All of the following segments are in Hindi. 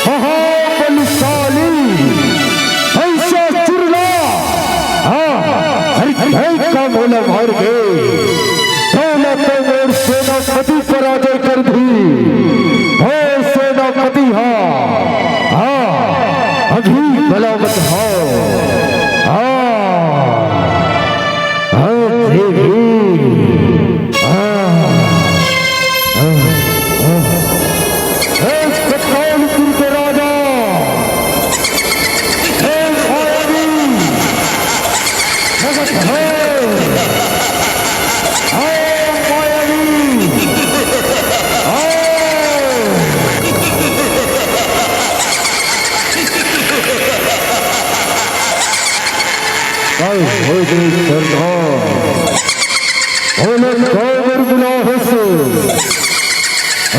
महाबलशाली ऐसा चुरला का मोला मार के दौलत और सेनापति पराजय कर दी हो सेनापति अभी बलावत हो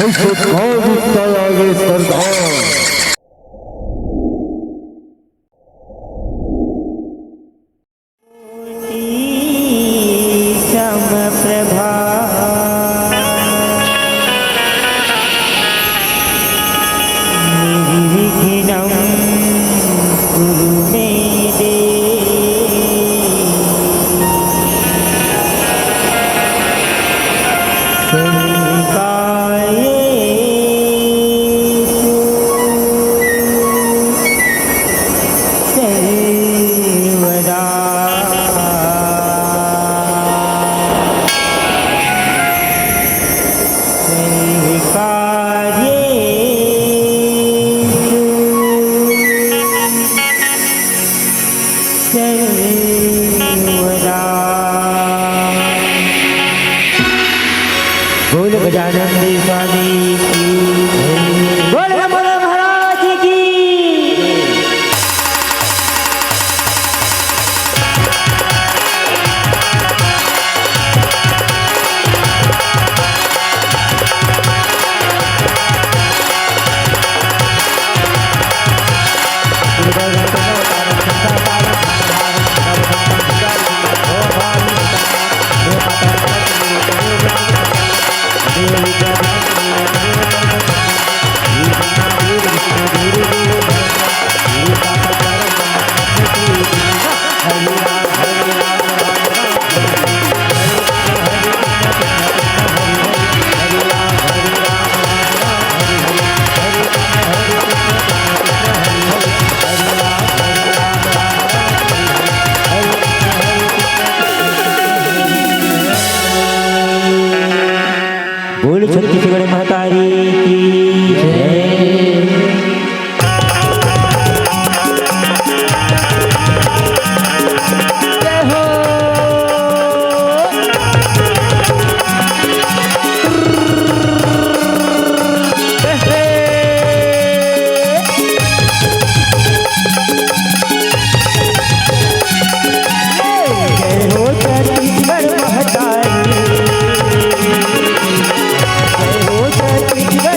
ऐसे कौन आगे सरदार गजानन स्वामी की बोल महाराज की बोल छत्तीसगढ़ महतारी की जय।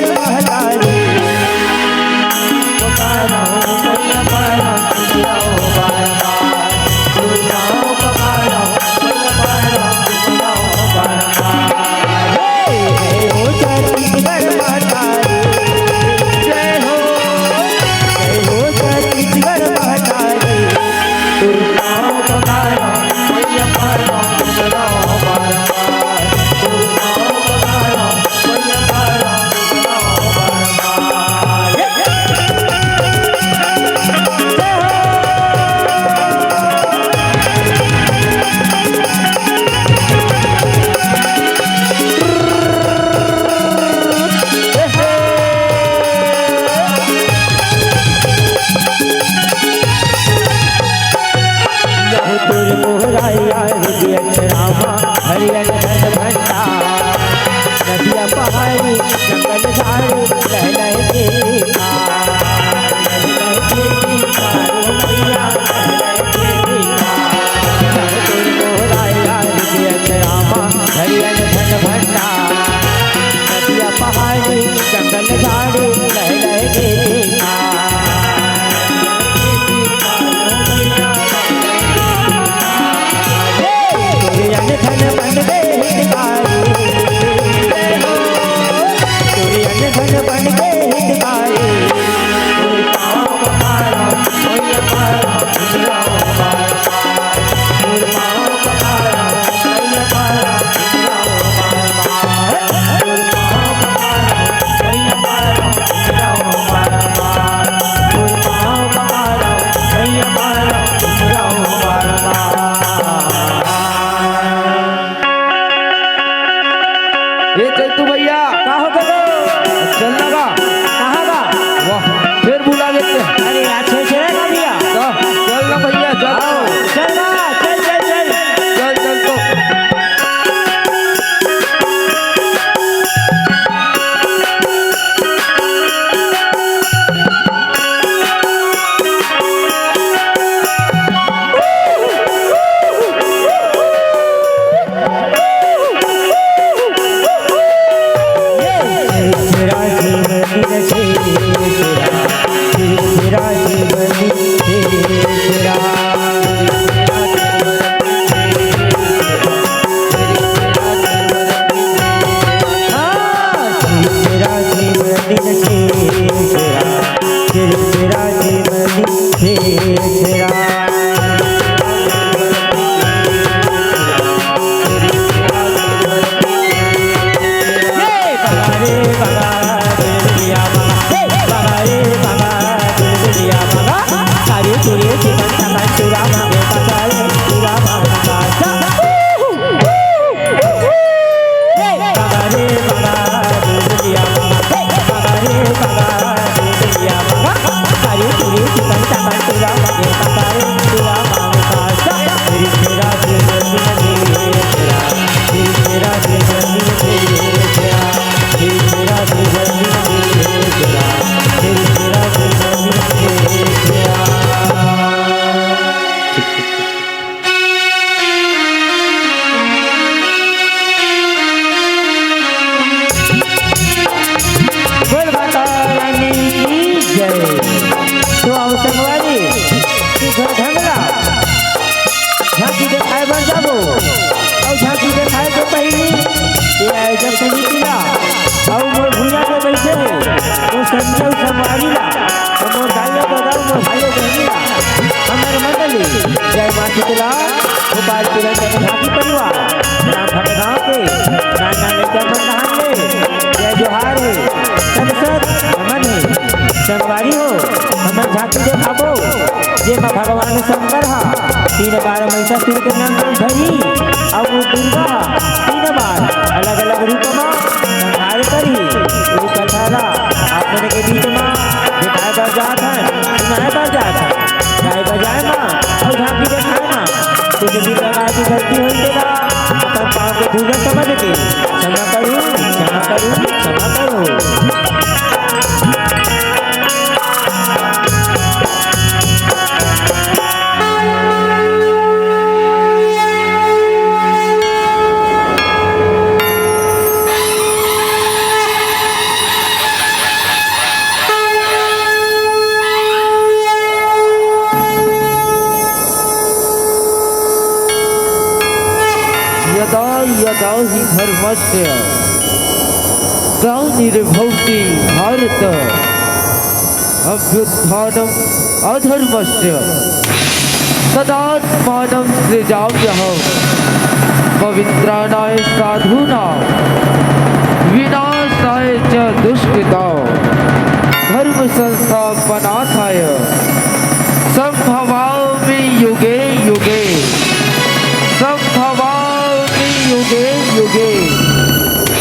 जय। तो आओ संगवारी तू घर ढंगला झांकी देखाए बन जाबो और झांकी देखाए के पहली ये आयोजन से निकला और मोर भूया के बैठे वो संजय संगवारी ला और मोर भाइयों दादा मोर भाइयों बहनीला हमारे मंडली जय मां शीतला गोपाल पुरंदर झांकी परिवार राम भक्त गाँव के नाना लेकर मन नहान ले जय जोहार है संसद अमन है संगवारी हो हमें झांकी देखाबो जे मां भगवान शंकर हा 3 बार महिषासुर के नाम धरी और वो दुर्गा 3 बार अलग अलग रूप में संहार करी वो कथाला अपने के बीच में दिखाए बर जात है सुनाए बर जात है गाय बजाए माँ और झांकी देखाए माँ कुछ भी प्रकार की गलती हो देगा अपन पाँव के पूजन समझ के क्षमा करूँ क्षमा करूँ क्षमा करूँ। यदा हि धर्मस्य ग्लानिर्भवति भारत अभ्युत्थानम् अधर्मस्य तदात्मानं सृजाम्यहम् पवित्राणाय साधूनां विनाशाय च दुष्कृतां धर्म संस्थापनार्थाय संभवामि युगे युगे संभवामि युगे युगे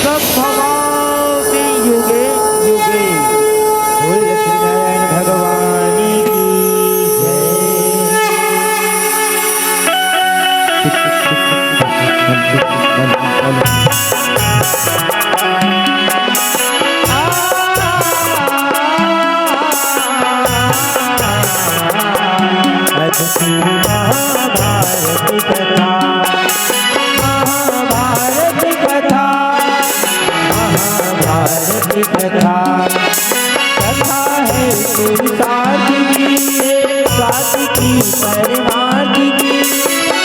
संभवामि युगे युगे। बोल लक्ष्मी नारायण भगवान की जय। महाभारत कथा महाभारत कथा महाभारत कथा कथा है पुरुषार्थ की स्वाति की परमार्थ की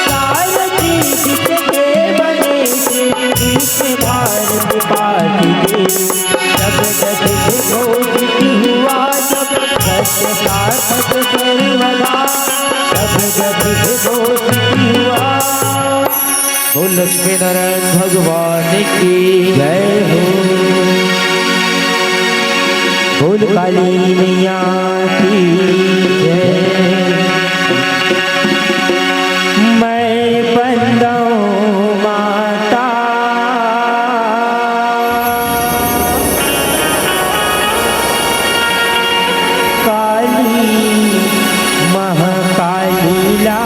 सारथी जिसके बने से विश्व भारत पाठ के जब जग घोषित हुआ जब सत्य सार्थक सर्वदा जब जग घोषित हुआ। बोल लक्ष्मी नारायण भगवान की जय हो। बोल काली मैया की जय। मैं बंदो माता काली महाकाली ला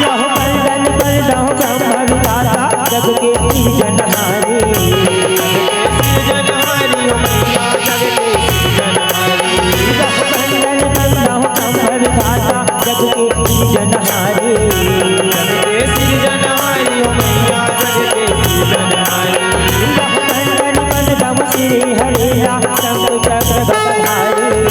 यहो बंदन कर दहु ब्रह्म विधाता जग के सृजनहारी यहो बंदन कर दहु ब्रह्म विधाता जग के सृजनहारी यहो बंदन कर दहु श्री हरिया शंख चक्र गदाधारी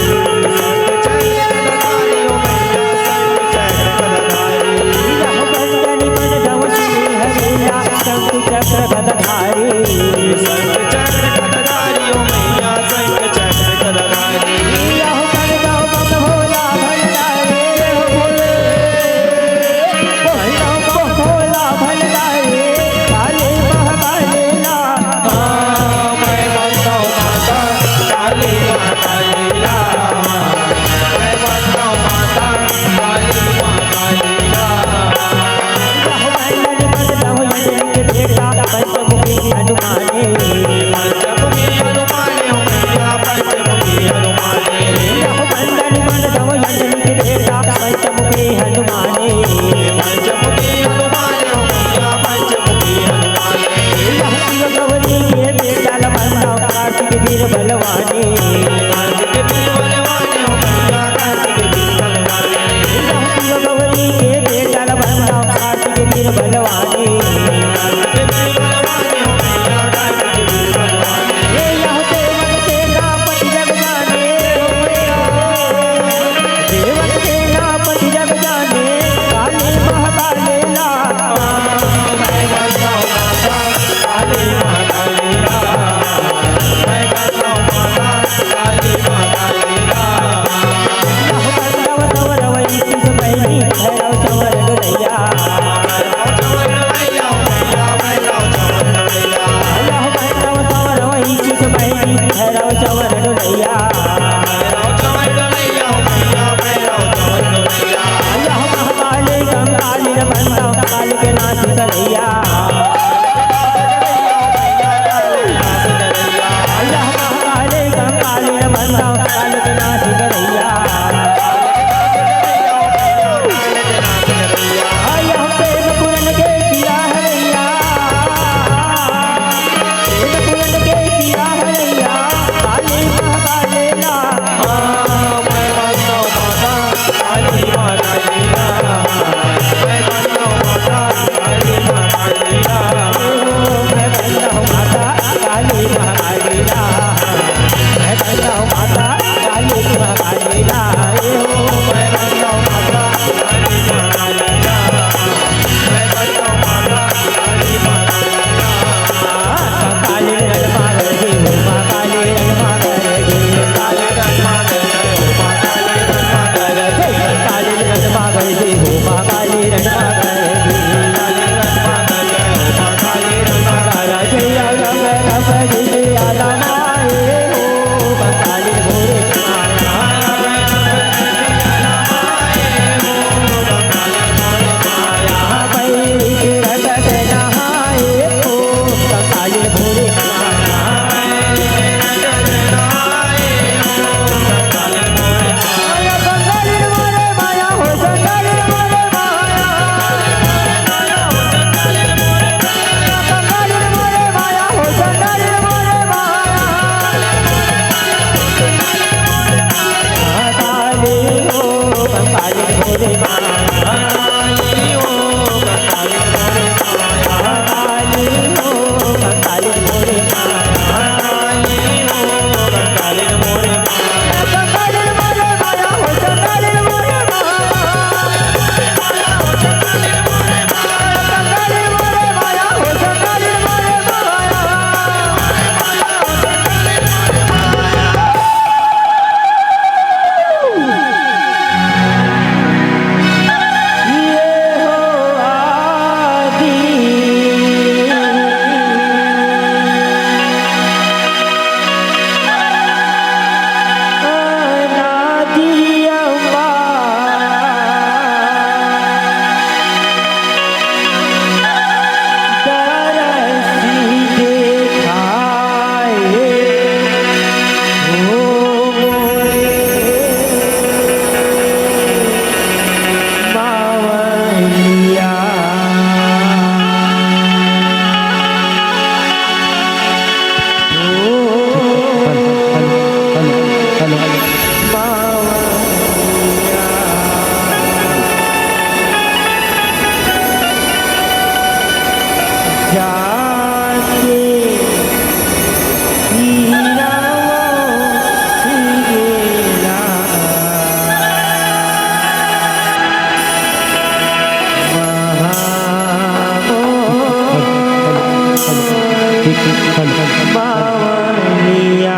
बावलिया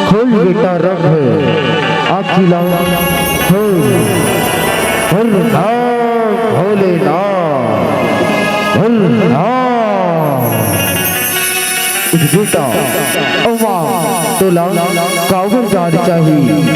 खोल बेटा रख आखी लाओ बेटा तो लाओ काबू जान चाहिए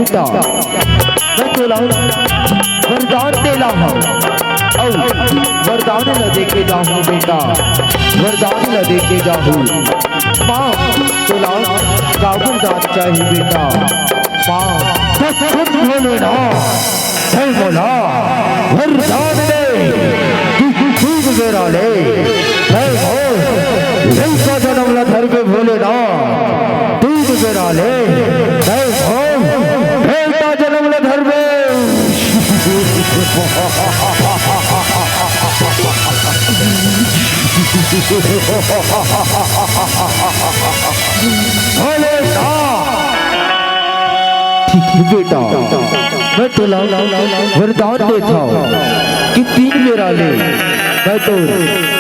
बेटा मैं तो लाऊं वरदान दे लाऊं वरदान न देके जाऊं बेटा वरदान न देके जाऊं माँ तो लाऊं काबू जान चाहिए बेटा माँ बोलेना बोला वरदान दे ठीक मेरा ले का जन्म ला धर पे भोलेना ठीक मेरा ले बेटा जन्म ला धर पे बेटा मैं तो वरदान देता हूँ कि 3 मेरा ले मैं तो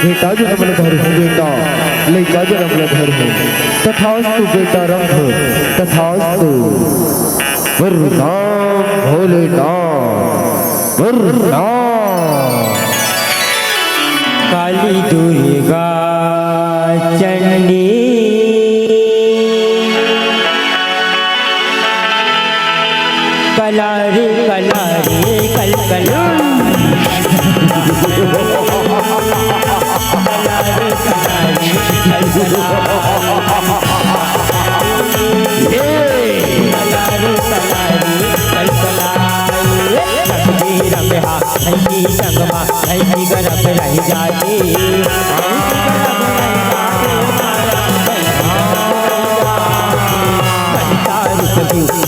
बेटा जन्म ला धर हूँ बेटा ले जा जन्म ला धर हूँ तथास्तु बेटा रंग तथास्तु वरदान भोलेनाथ वरदान काली दुर्गा चंडी संगमा नहीं गरब रह जाती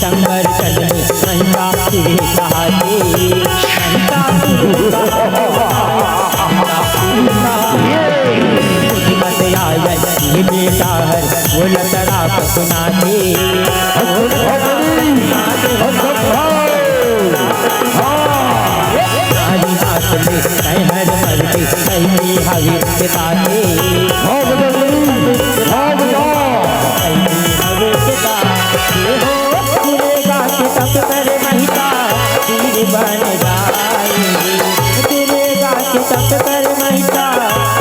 शंकर चंद्र संता तुझे कहाती ये बेटा हर वो लतड़ा सुनाते हर मर्दी सही हवी पिताते तप कर महिता तीर बन जाए तेरे गाके तप कर महिता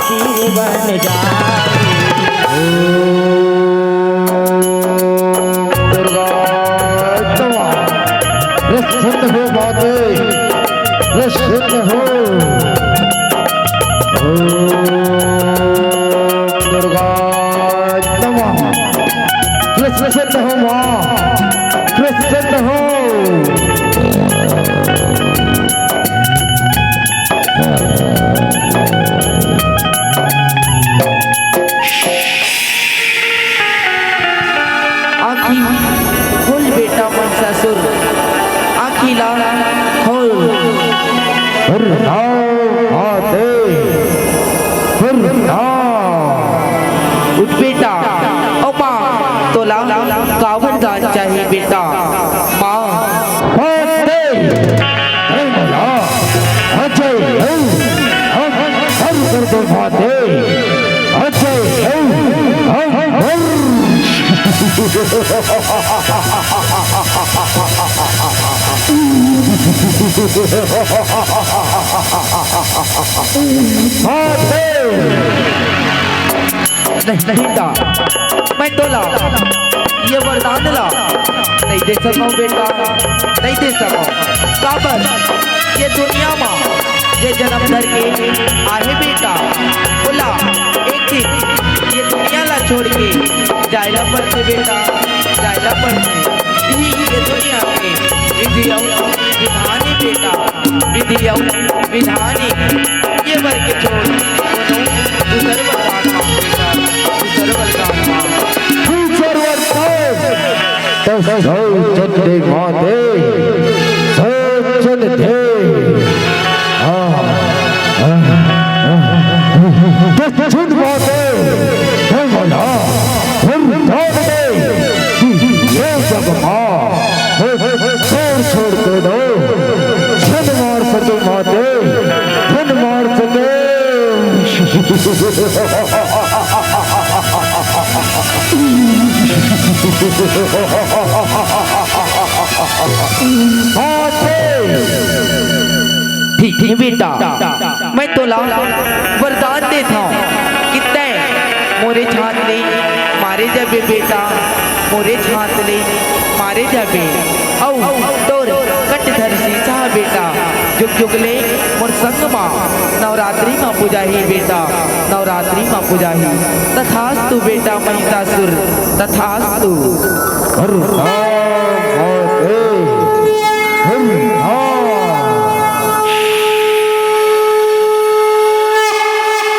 तीर बन जाए प्रसन्न हो माते प्रसन्न हो दुर्गा नमः प्रसन्न हो मां प्रसन्न हो आखी खोल बेटा मनसासुर आखी ला खोल उठ बेटा ओ माँ तो ला कावन दान चाहिए बेटा माँ नहीं दा मैं तो ला ये वरदान ला नहीं दे सकूं बेटा नहीं दे सकूं काबर ये दुनिया माँ ये जन्म धर के आहे बेटा बोला एक दिन ये दुनिया ला छोड़ के जायला पड़ते बेटा जायला पड़ते ये दुनिया के विधानी बेटा विधानी ये वर के छोड़ दूसर वरदान माँ बेटा दूसर वरदान छोड़ के दो छन मार सके माते छन मार सके ठीक है बेटा मैं तो ला वरदान देता हूँ कितने मोरे छात ले मारे जाबे बेटा मोरे छात ले मारे जाबे औ तोर कट धर सीसा बेटा जुग जुग ले मोर संग माँ नवरात्रि माँ पूजा ही बेटा नवरात्रि माँ पूजा ही तथास्तु बेटा महिषासुर तथास्तु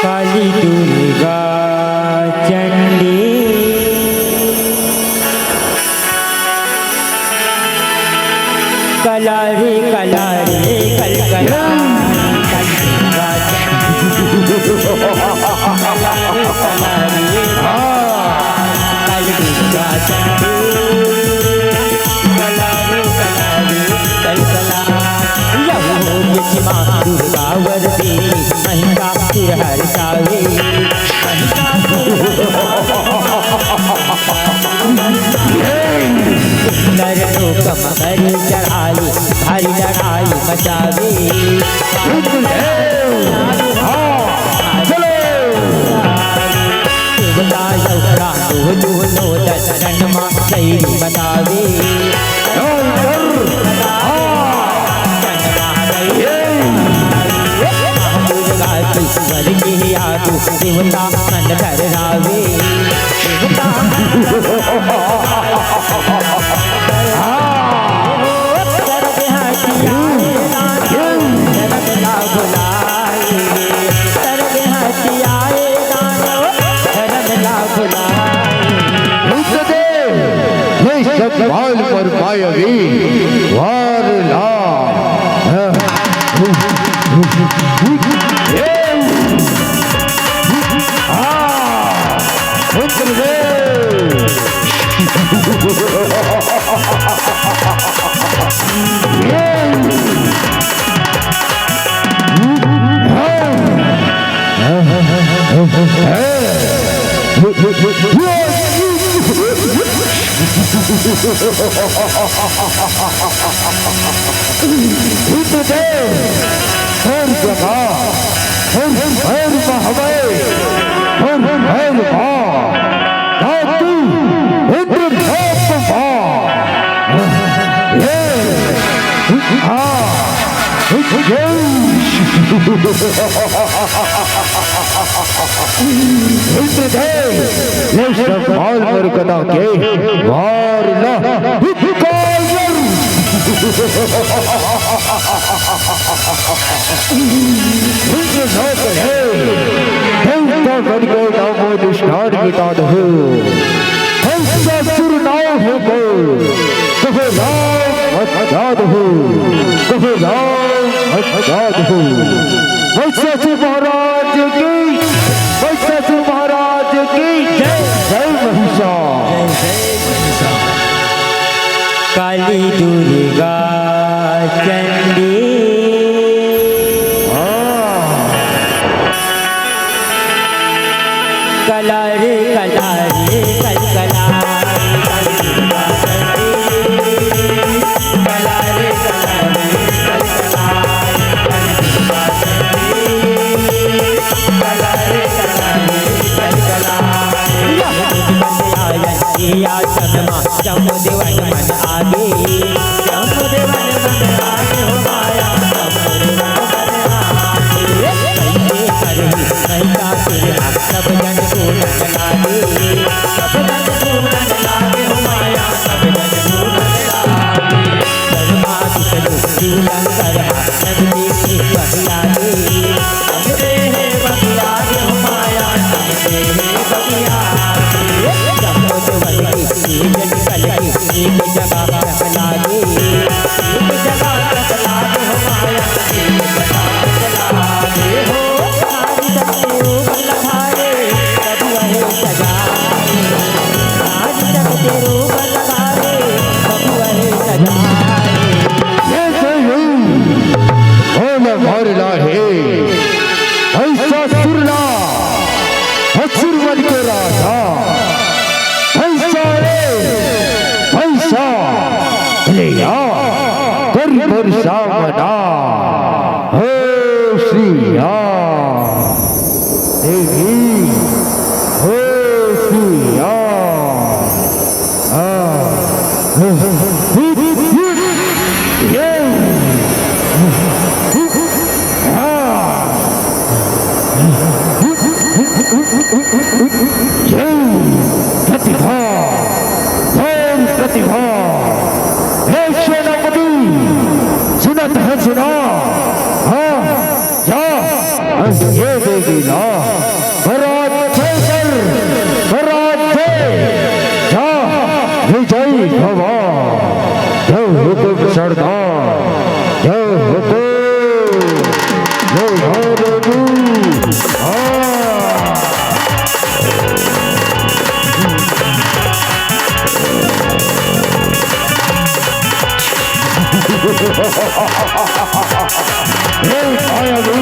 काली दुर्गा चंडी कला रे कल कला काली दुर्गा चंडी काली दुर्गा चंडी कला रे कल कला यहो बिचमा दुर्गा वर देवी महिषा सिर हर सावे महिषा जादू देवता मन कर रावे देवता सर्व हटियाए जगत ला भुलाए सर्व हटियाए जगत ला भुलाए बाल पर मायावी वारला बाल पर कदा के वारला मिटा दो सुर नाव हो कहो राम आजाद हो कहो राम आजाद हो वैसे महाराज की वैसे महाराज की जय जय महिषा काली दुर्गा चंडी कला रे कला रे कल कला कला रे कला रे कल कला कला रे कला रे कल कला या सदमा जम देवन मन आगे जम देवन मन आगे हो माया जम देवन मन आगे कैसे करही कैसा तेरा सब जन पूरन लागे सब जन पूरन लागे हो माया सब जन पूरन लागे धर्मा कितनु जीवन करहा नगरी की बगियागे नगरे है बगियागे हो माया नगरे है बगियागे जन कल की एक जगह रखला दे एक जगह रखला दे हो माया एक जगह रखला दे हो सारी सकते हो बल्लभाए सब वही सजाए सारी सकते हो बल्लभाए सब वही सजाए वारला है ऐसा सुरला असुर बन के राजा सावना हो श्री देवी हो श्री प्रतिभा प्रतिभा सुनत है सुना हाँ जा ये देगी ना बरात दे जा विजय भवा जो हुकुम सरदार जो हुकुम जो हारू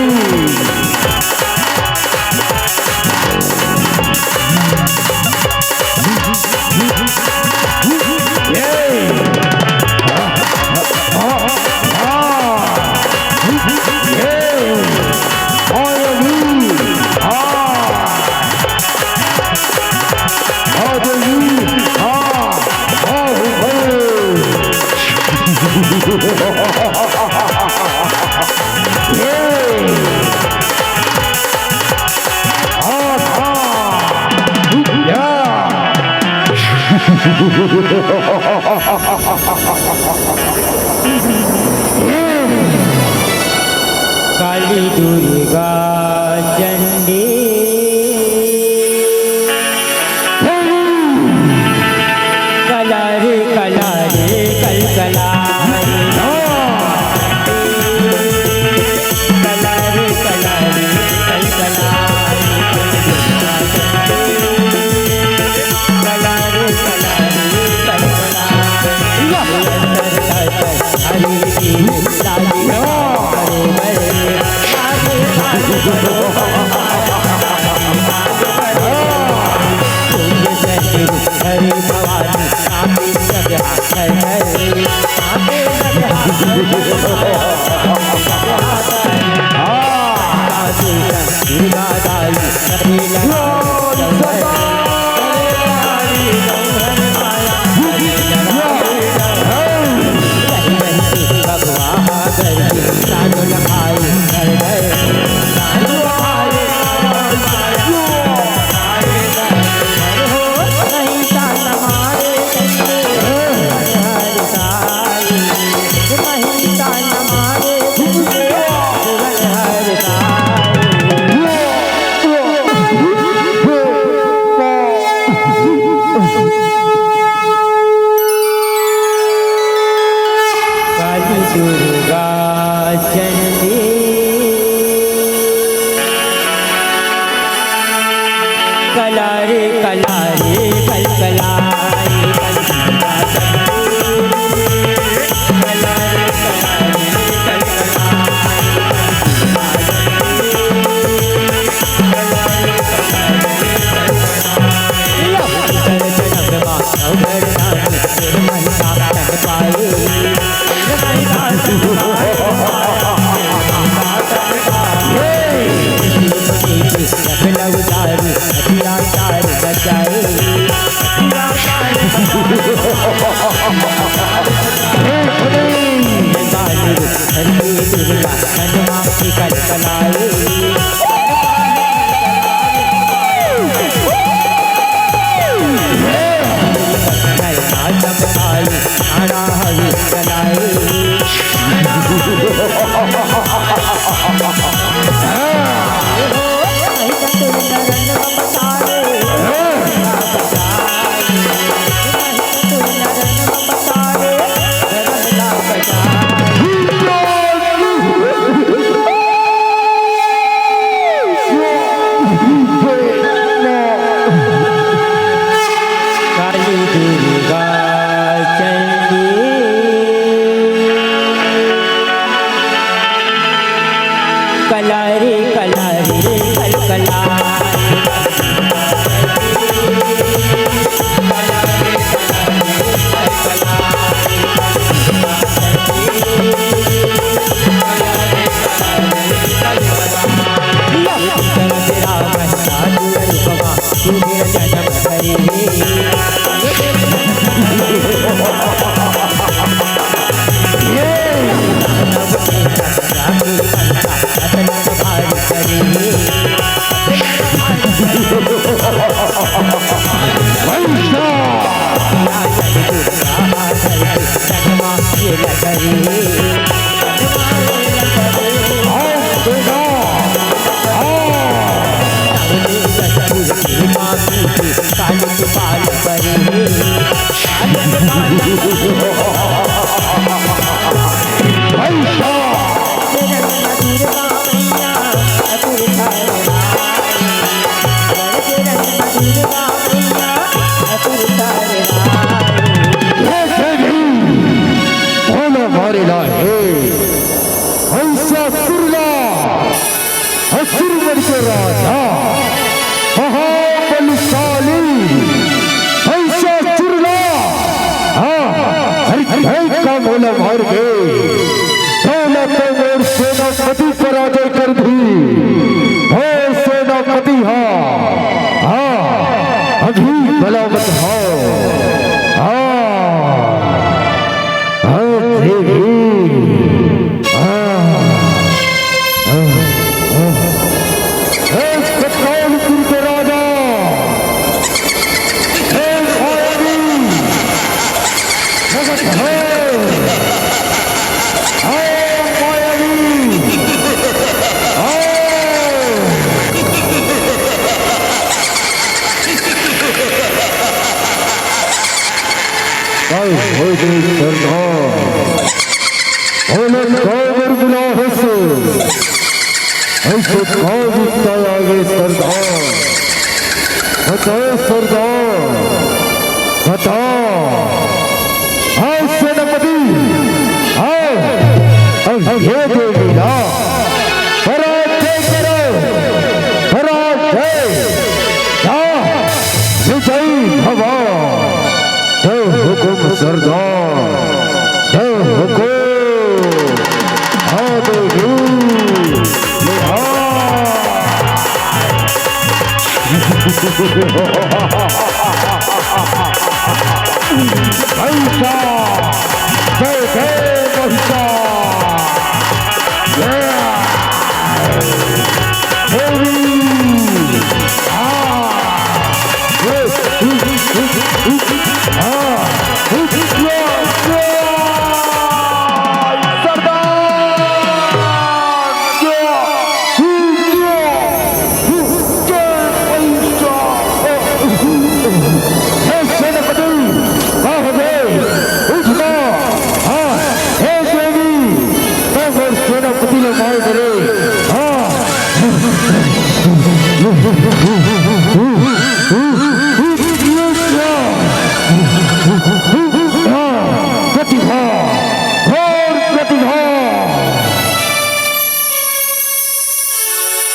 Yeah. काली दुर्गा चंडी कला रे कला रे कल कला कला रे कला रे कल कला कला रे कला रे कल कला हरी की लाली हरे भवानी आते सब है आते दुर्गा दाई सभी दुर्गा चंडी कला रे कल कला कला रे कल कला सेनापति पराजय कर दी हो सेनापति अभी बलावत हो राजा कल हो गई सरदार औलत काबर गुनाह से ऐसे काबिता आगे सरदार बताओ सरदार बताओ हाँ सेनापति हाँ अब ये देगी ना पराजय करो पराजय विजयी भवा जय हुकुम सरदार जय हुकुम आदेगी महिषा जय जय महिषा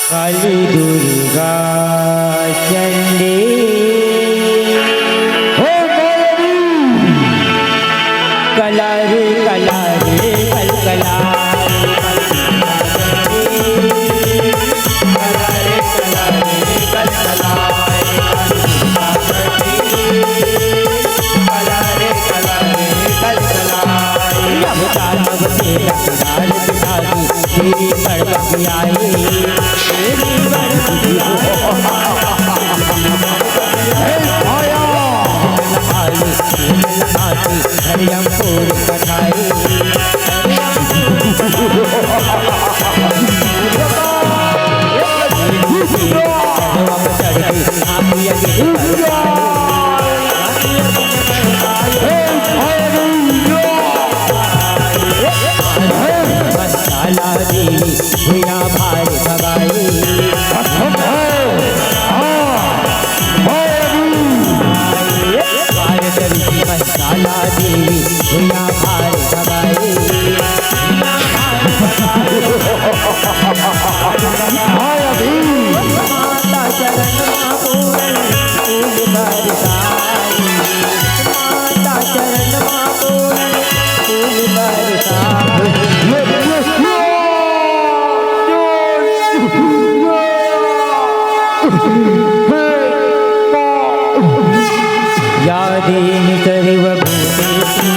काली दुर्गा चंडी हो कला रे कला रे कल कला तेरी बड़की आई हरियमपुर कठाई भैया भाई भगाई मसाला देवी भैया भाई भगाई माता चरण पूरन फूल बरसाई माता चरण पूरन फूल बरसाई यादेन सर्वभूतेषु